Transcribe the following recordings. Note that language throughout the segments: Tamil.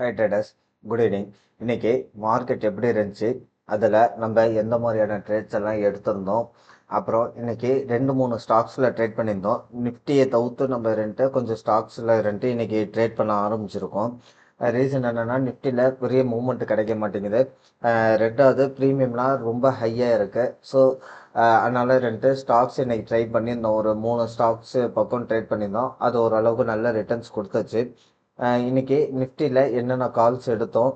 High traders, good evening. இன்னைக்கு மார்க்கெட் எப்படி இருந்துச்சு, அதில் நம்ம எந்த மாதிரியான ட்ரேட்ஸ் எல்லாம் எடுத்திருந்தோம், அப்புறம் இன்னைக்கு 2-3 ஸ்டாக்ஸில் ட்ரேட் பண்ணியிருந்தோம். நிஃப்டியை தவிர்த்து நம்ம கொஞ்சம் ஸ்டாக்ஸில் இன்னைக்கு ட்ரேட் பண்ண ஆரம்பிச்சிருக்கோம். ரீசன் என்னென்னா நிஃப்டியில் பெரிய மூவ்மெண்ட் கிடைக்க மாட்டேங்குது. ரெண்டாவது ப்ரீமியம்லாம் ரொம்ப ஹையாக இருக்குது. ஸோ அதனால் ஸ்டாக்ஸ் இன்னைக்கு ட்ரை பண்ணியிருந்தோம். ஒரு 3 ஸ்டாக்ஸு பக்கம் ட்ரேட் பண்ணியிருந்தோம். அது ஓரளவுக்கு நல்ல ரிட்டர்ன்ஸ் கொடுத்துச்சு. இன்னைக்கு நிஃப்டியில் என்னென்ன கால்ஸ் எடுத்தோம்,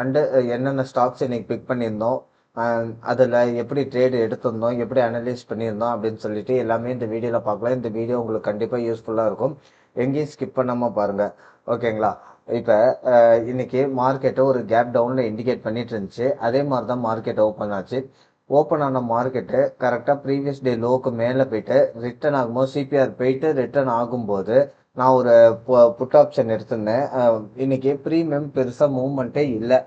அண்டு என்னென்ன ஸ்டாக்ஸ் இன்னைக்கு பிக் பண்ணியிருந்தோம், அதில் எப்படி ட்ரேடு எடுத்திருந்தோம், எப்படி அனலைஸ் பண்ணியிருந்தோம் அப்படின்னு சொல்லிட்டு எல்லாமே இந்த வீடியோவில் பார்க்கலாம். இந்த வீடியோ உங்களுக்கு கண்டிப்பாக யூஸ்ஃபுல்லாக இருக்கும். எங்கேயும் ஸ்கிப் பண்ணாமல் பாருங்கள், ஓகேங்களா? இப்போ இன்னைக்கு மார்க்கெட்டை ஒரு கேப் டவுனில் இண்டிகேட் பண்ணிட்டு இருந்துச்சு. அதே மாதிரி தான் மார்க்கெட் ஓப்பன் ஆச்சு. ஓப்பன் ஆன மார்க்கெட்டு கரெக்டாக ப்ரீவியஸ் டே லோவுக்கு மேலே போயிட்டு ரிட்டர்ன் ஆகும்போது சிபிஆர் போயிட்டு ரிட்டர்ன் ஆகும்போது நான் ஒரு புட் ஆப்ஷன் எடுத்திருந்தேன். இன்னைக்கு ப்ரீமியம் பெருசாக மூவ்மெண்ட்டே இல்லை.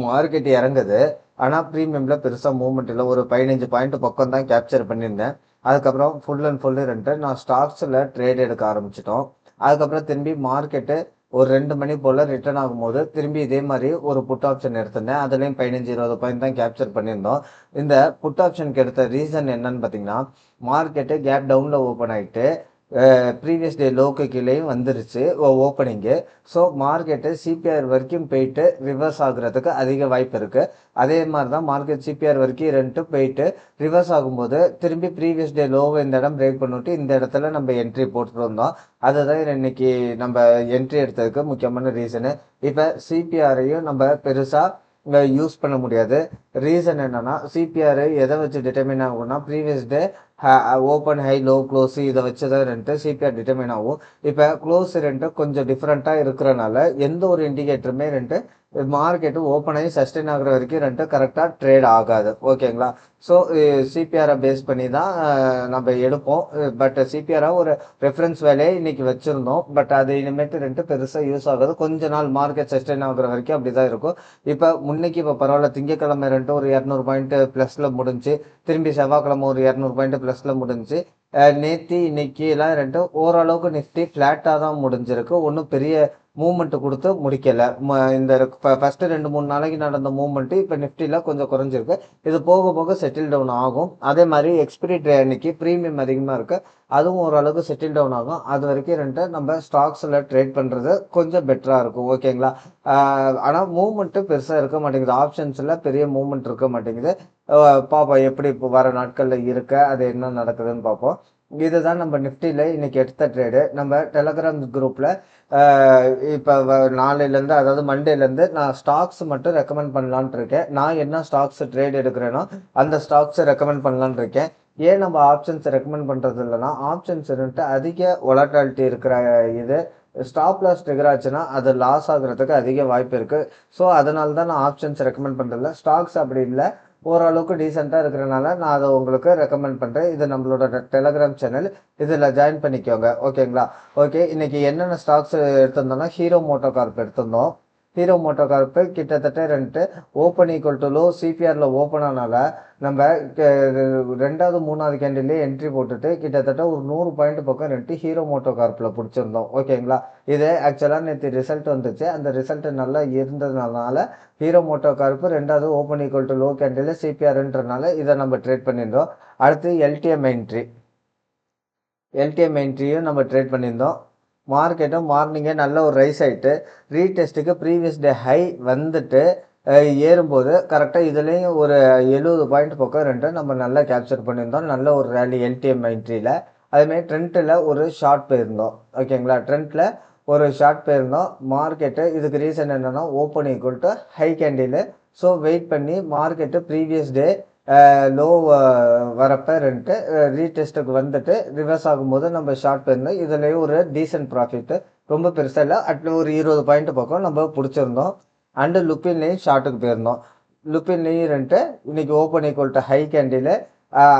மார்க்கெட் இறங்குது, ஆனால் ப்ரீமியமில் பெருசாக மூவ்மெண்ட் இல்லை. ஒரு 15 பாயிண்ட் பக்கம் தான் கேப்சர் பண்ணியிருந்தேன். அதுக்கப்புறம் ஃபுல் அண்ட் ஃபுல்லு நான் ஸ்டாக்ஸில் ட்ரேட் எடுக்க ஆரம்பிச்சிட்டோம். அதுக்கப்புறம் திரும்பி மார்க்கெட்டு ஒரு 2 மணி போல் ரிட்டர்ன் ஆகும்போது திரும்பி இதே மாதிரி ஒரு புட் ஆப்ஷன் எடுத்திருந்தேன். அதுலேயும் 15-20 பாயிண்ட் தான் கேப்சர் பண்ணியிருந்தோம். இந்த புட் ஆப்ஷனுக்கு எடுத்த ரீசன் என்னன்னு பார்த்தீங்கன்னா, மார்க்கெட்டு கேப் டவுனில் ஓப்பன் ஆகிட்டு ப்ரீவியஸ் டே லோக்கு கீழேயும் வந்துருச்சு ஓப்பனிங்கு. ஸோ மார்க்கெட்டு சிபிஆர் வரைக்கும் போயிட்டு ரிவர்ஸ் ஆகுறதுக்கு அதிக வாய்ப்பு இருக்குது. அதே மாதிரி தான் மார்க்கெட் சிபிஆர் வரைக்கும் போயிட்டு ரிவர்ஸ் ஆகும்போது திரும்பி ப்ரீவியஸ் டே லோவை இந்த இடம் பிரேக் பண்ணிவிட்டு இந்த இடத்துல நம்ம என்ட்ரி போட்டுட்டு இருந்தோம். அதுதான் இன்னைக்கு நம்ம என்ட்ரி எடுத்ததுக்கு முக்கியமான ரீசனு. இப்போ சிபிஆரையும் நம்ம பெருசாக யூஸ் பண்ண முடியாது. ரீசன் என்னன்னா, சிபிஆர் எதை வச்சு டிட்டர்மின் ஆகும்னா previous day open high low close இதை வச்சு தான் சிபிஆர் டிட்டர்மின் ஆகும். இப்போ க்ளோஸ் கொஞ்சம் டிஃப்ரெண்ட்டாக இருக்கிறனால எந்த ஒரு இண்டிகேட்டருமே மார்க்கெட்டு ஓப்பன் ஆகி சஸ்டெயின் ஆகுற வரைக்கும் கரெக்டாக ட்ரேட் ஆகாது, ஓகேங்களா? ஸோ சிபிஆரை பேஸ் பண்ணி தான் நம்ம எடுப்போம். பட் சிபிஆராக ஒரு ரெஃபரன்ஸ் வேலையை இன்னைக்கு வச்சுருந்தோம். பட் அது இனிமேட்டு பெருசாக யூஸ் ஆகாது. கொஞ்ச நாள் மார்க்கெட் சஸ்டெயின் ஆகுற வரைக்கும் அப்படி தான் இருக்கும். இப்போ முன்னைக்கு இப்போ பரவாயில்ல, திங்கக்கிழமை ஒரு 200 பாயிண்ட் ப்ளஸில் முடிஞ்சு, திரும்பி செவ்வாய்க்கிழமை ஒரு 200 பாயிண்ட் ப்ளஸில் முடிஞ்சு, நேற்று இன்னைக்கு எல்லாம் ஓரளவுக்கு நிஃப்டி ஃப்ளாட்டாக தான் முடிஞ்சிருக்கு. ஒன்றும் பெரிய மூவ்மெண்ட் கொடுத்து முடிக்கலை. இந்த ஃபஸ்ட்டு 2-3 நாளைக்கு நடந்த மூவ்மெண்ட்டு இப்போ நிஃப்டியில் கொஞ்சம் குறைஞ்சிருக்கு. இது போக போக செட்டில் டவுன் ஆகும். அதே மாதிரி எக்ஸ்பிரி அன்னைக்கு ப்ரீமியம் அதிகமாக இருக்குது, அதுவும் ஓரளவுக்கு செட்டில் டவுன் ஆகும். அது வரைக்கும் நம்ம ஸ்டாக்ஸில் ட்ரேட் பண்ணுறது கொஞ்சம் பெட்டராக இருக்கும், ஓகேங்களா? ஆனால் மூவ்மெண்ட்டு பெருசாக இருக்க மாட்டேங்குது. ஆப்ஷன்ஸில் பெரிய மூவ்மெண்ட் இருக்க மாட்டேங்குது. பார்ப்போம் எப்படி இப்போ வர நாட்களில் இருக்க அது என்ன நடக்குதுன்னு பார்ப்போம். இதுதான் நம்ம நிஃப்டியில் இன்னைக்கு எடுத்த ட்ரேடு. நம்ம டெலகிராம் குரூப்பில் இப்போ நாளையிலேருந்து, அதாவது மண்டேலேருந்து நான் ஸ்டாக்ஸ் மட்டும் ரெக்கமெண்ட் பண்ணலான்ட்டு இருக்கேன். நான் என்ன ஸ்டாக்ஸ் ட்ரேட் எடுக்கிறேனோ அந்த ஸ்டாக்ஸை ரெக்கமெண்ட் பண்ணலான்னு இருக்கேன். ஏன் நம்ம ஆப்ஷன்ஸ் ரெக்கமெண்ட் பண்ணுறது இல்லைன்னா, ஆப்ஷன்ஸ் அதிக வொலட்டாலிட்டி இருக்கிற இது ஸ்டாப் லாஸ் ட்ரிகர் ஆச்சுன்னா அது லாஸ் ஆகுறதுக்கு அதிக வாய்ப்பு இருக்குது. ஸோ அதனால தான் நான் ஆப்ஷன்ஸ் ரெக்கமெண்ட் பண்ணுறதில்ல. ஸ்டாக்ஸ் அப்படி இல்லை, ஓரளவுக்கு டீசெண்டாக இருக்கிறனால நான் அதை உங்களுக்கு ரெக்கமெண்ட் பண்ணுறேன். இது நம்மளோட டெலகிராம் சேனல், இதில் ஜாயின் பண்ணிக்கோங்க, ஓகேங்களா? ஓகே, இன்னைக்கு என்னென்ன ஸ்டாக்ஸ் எடுத்திருந்தோம்னா, ஹீரோ மோட்டோ கார்ப் எடுத்திருந்தோம். ஹீரோ மோட்டோ கார்ப்பு கிட்டத்தட்ட ஓப்பன் ஈக்குவல் டு லோ சிபிஆரில் ஓப்பன் ஆனால நம்ம ரெண்டாவது 3வது கேண்டில்லே என்ட்ரி போட்டுட்டு கிட்டத்தட்ட ஒரு 100 பாயிண்ட் பக்கம் ஹீரோ மோட்டோ கார்ப்பில் பிடிச்சிருந்தோம், ஓகேங்களா? இது ஆக்சுவலாக நேற்று ரிசல்ட் வந்துச்சு. அந்த ரிசல்ட் நல்லா இருந்ததுனால ஹீரோ மோட்டோ கார்ப்பு ரெண்டாவது open equal to low candle சிபிஆர்ன்றனால இதை நம்ம ட்ரேட் பண்ணியிருந்தோம். அடுத்து எல்டிஎம் என்ட்ரியும் நம்ம ட்ரேட் பண்ணியிருந்தோம். மார்க்கெட்டும் மார்னிங்கே நல்ல ஒரு ரைஸ் ஆகிட்டு ரீடெஸ்ட்டுக்கு ப்ரீவியஸ் டே ஹை வந்துட்டு ஏறும்போது கரெக்டாக இதுலேயும் ஒரு 70 பாயிண்ட் பக்கம் நம்ம நல்லா கேப்சர் பண்ணியிருந்தோம். நல்ல ஒரு ரேலி எல்டிஎம் என்ட்ரியில். அதுமாரி ட்ரெண்ட்டில் ஒரு ஷார்ட் போயிருந்தோம், ஓகேங்களா? ட்ரெண்ட்டில் ஒரு ஷார்ட் போயிருந்தோம். மார்க்கெட்டு இதுக்கு ரீசன் என்னென்னா, open equal to high candle. So wait பண்ணி மார்க்கெட்டு ப்ரீவியஸ் டே லோ வரப்போ ரீடெஸ்ட்டுக்கு வந்துட்டு ரிவர்ஸ் ஆகும்போது நம்ம ஷார்ட் போயிருந்தோம். இதுலேயும் ஒரு டீசென்ட் ப்ராஃபிட்டு, ரொம்ப பெருசாக இல்லை, ஒரு 20 பாயிண்ட் பக்கம் நம்ம பிடிச்சிருந்தோம். அண்டு லுப்பின்லேயும் ஷார்ட்டுக்கு போயிருந்தோம். லுப்பின்லேயும் இன்னைக்கு open equal to high candle.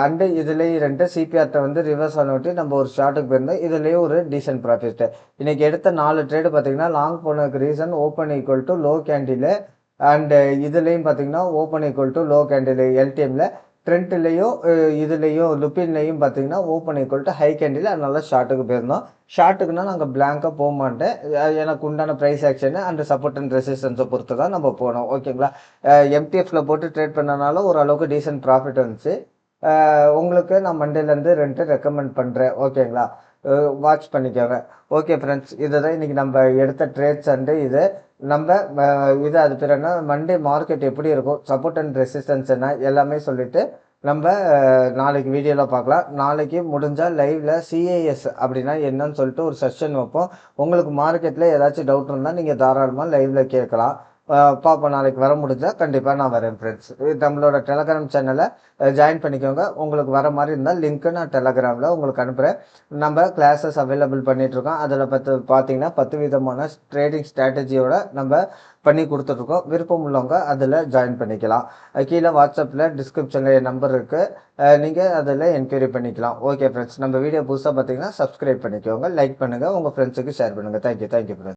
And இதுலேயும் சிபிஆர்ட்ட ரிவர்ஸ் ஆனவிட்டு நம்ம ஒரு ஷார்ட்டுக்கு போயிருந்தோம். இதுலேயும் ஒரு டீசென்ட் ப்ராஃபிட்டு. இன்னைக்கு எடுத்த 4 ட்ரேடு பார்த்தீங்கன்னா லாங் போனதுக்கு reason open equal to low candle. And இதுலேயும் பார்த்தீங்கன்னா open equal to low candle எல்டிஎம்மில் ட்ரெண்ட்லேயும் இதுலேயும் லுப்பின்லேயும் பார்த்தீங்கன்னா open equal to high candle அதனால ஷார்ட்டுக்கு போயிருந்தோம். ஷார்ட்டுக்குன்னா நாங்கள் பிளாங்காக போக மாட்டேன். எனக்கு உண்டான price action and support and ரெசிஸ்டன்ஸை பொறுத்து தான் நம்ம போனோம். ஓகேங்களா? எம்டிஎஃப்ல போட்டு ட்ரேட் பண்ணனால ஓரளவுக்கு டீசென்ட் ப்ராஃபிட் வந்துச்சு. உங்களுக்கு நான் மண்டேலேருந்து 2 ரெக்கமெண்ட் பண்ணுறேன். ஓகேங்களா? வாட்ச் பண்ணிக்கோங்க. ஓகே ஃப்ரெண்ட்ஸ், இதுதான் இன்றைக்கி நம்ம எடுத்த ட்ரேட்ஸ் அண்டு இது நம்ம இது அது பேர் என்ன மண்டே மார்க்கெட் எப்படி இருக்கும், சப்போர்ட் அண்ட் ரெசிஸ்டன்ஸ் என்ன எல்லாமே சொல்லிவிட்டு நம்ம நாளைக்கு வீடியோவில் பார்க்கலாம். நாளைக்கு முடிஞ்சால் லைவில் சிஏஎஸ் அப்படின்னா என்னன்னு சொல்லிட்டு ஒரு செஷன் வைப்போம். உங்களுக்கு மார்க்கெட்டில் ஏதாச்சும் டவுட் இருந்தால் நீங்கள் தாராளமாக லைவில் கேட்கலாம். பார்ப்போம். நாளைக்கு வர முடிஞ்சால் கண்டிப்பாக நான் வரேன் ஃப்ரெண்ட்ஸ். நம்மளோட டெலகிராம் சேனலை ஜாயின் பண்ணிக்கோங்க. உங்களுக்கு வர மாதிரி இருந்தால் லிங்க்கு நான் டெலகிராமில் உங்களுக்கு அனுப்புகிறேன். நம்ம கிளாஸஸ் அவைலபிள் பண்ணிகிட்ருக்கோம். அதில் பார்த்தீங்கன்னா 10 விதமான ட்ரேடிங் ஸ்ட்ராட்டஜியோட நம்ம பண்ணி கொடுத்துட்ருக்கோம். விருப்பம் உள்ளவங்க அதில் ஜாயின் பண்ணிக்கலாம். கீழே வாட்ஸ்அப்பில் டிஸ்கிரிப்ஷனில் என் நம்பர் இருக்குது, நீங்கள் அதில் என்கொயரி பண்ணிக்கலாம். ஓகே ஃப்ரெண்ட்ஸ், நம்ம வீடியோ புதுசாக பார்த்தீங்கன்னா சப்ஸ்கிரைப் பண்ணிக்கோங்க, லைக் பண்ணுங்கள், உங்கள் ஃப்ரெண்ட்ஸுக்கு ஷேர் பண்ணுங்கள். Thank you friends.